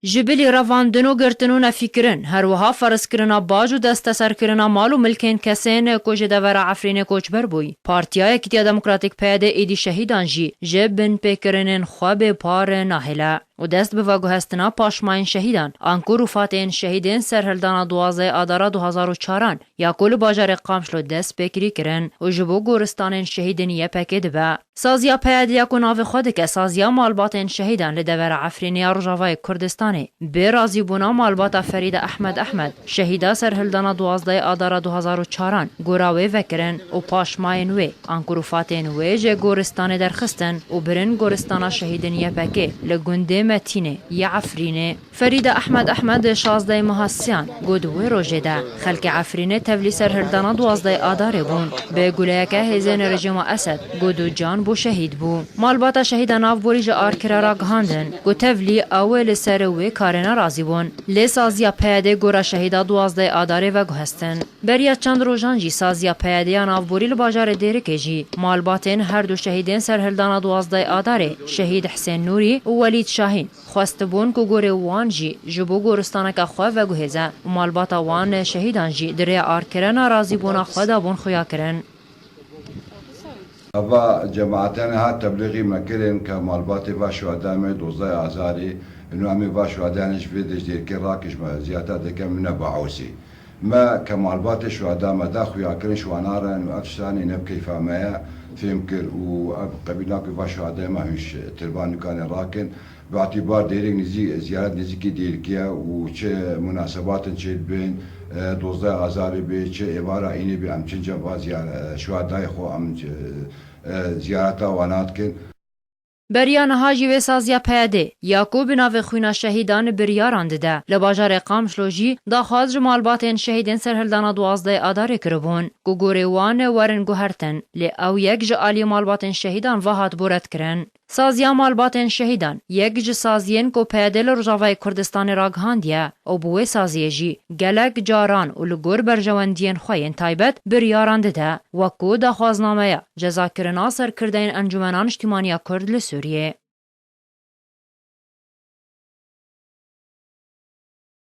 جبلی رواندنو گرتنو نفکرن هر وها فرض کرنا باج و دست سر کرنا مال و ملکین کسین کوچ دور عفرین کوچبر بوی پارتیای کتیا دموکراتیک پیاده ایدی شهیدان جی جبن پیکرنن خواب پار ناهله و دست به واگو هستنا پاشماین شهیدان آنکور و فاتین شهیدین سرهلدانا 12 آدارا 2004 یا کل باجار قامشلو دست بکری کرن و جبو گورستان شهیدین یه پکید به سازیا پیادیا کو ناو خود که سازیا مالباتین شهیدان لدور عفرینیا رجاوای کردستانی به رازی بونا مالبات فرید احمد شهیدا سرهلدانا 12 آدارا 2004 گوراوی وکرن و پاشماین وی آنکور و فاتین وی جه گورستان درخستن و برن گورستانا شهیدین یه پکی لگنده متینه یا عفرینه فرید احمد 16 مهاسیان گودوی روژده خلق عفرینه تولی سرهلدانا 12 آداره بون به گولیکه هزین رژیم اسد گودو جان بو شهید بو مالباتا شهید ناو بوریج آرکرا را گهاندن گو تولی اول سروی کارنا رازی بون لی سازیا پیاده گورا شهیدا 12 آداره و گوهستن بریا چند روزان جی سازیا پیاده ناو بوری لباجار دیرکه جی مالباتین هر دو شهیدین سرهلدانا 12 آداره شهید حسین نوری و ولید شاهین خواست بون کو گوره وان جی جبو گورستانک خواه و گوهزه و مالباتا وان شهیدان جی دری آرکرا رازی بون خدا بون خویا کرن أبا جماعتنا ها تبلیغی مكرن كمالبات باش وادامي دوزاي أزاري إنه أمي باش وادانش في دجدير كراكش ما زيادة دكم من بعوسي ما كمالبات شو وادام داخو ياكرن شو نارن وأفشاني نبكي فما فيمكر وقبيلات باش وادام هش تربان كان راكن باعتبار ديرك نزي زيارة نزيكي ديركيا وش مناسبات نشيل بين دوزده آذاری به چه عبارة اینی به همچین جنبا شهدای خو هم زیارت وانات کن بریان هاجی و سازیا پیاده یاکوب ناو خوینا شهیدان بریاران ده لباجار قامشلوجی داخواز مالباتین شهیدین سرهلدانا 12 آداره کربون گو گوره وان ورن گوهرتن لی او یک جعالی مالباتین شهیدان وحات بورت کرن سازیا مالباتین شهیدان یک ج سازین کو پیاده لرجاوای کردستان راگهاندیه او بوی سازیه جی گلک جاران و لگور برجواندین خوین تایبت بریاران ده وکو داخوازنامه جزا کرنا سر کردین انجمنان اجتماعی کرد لسوریه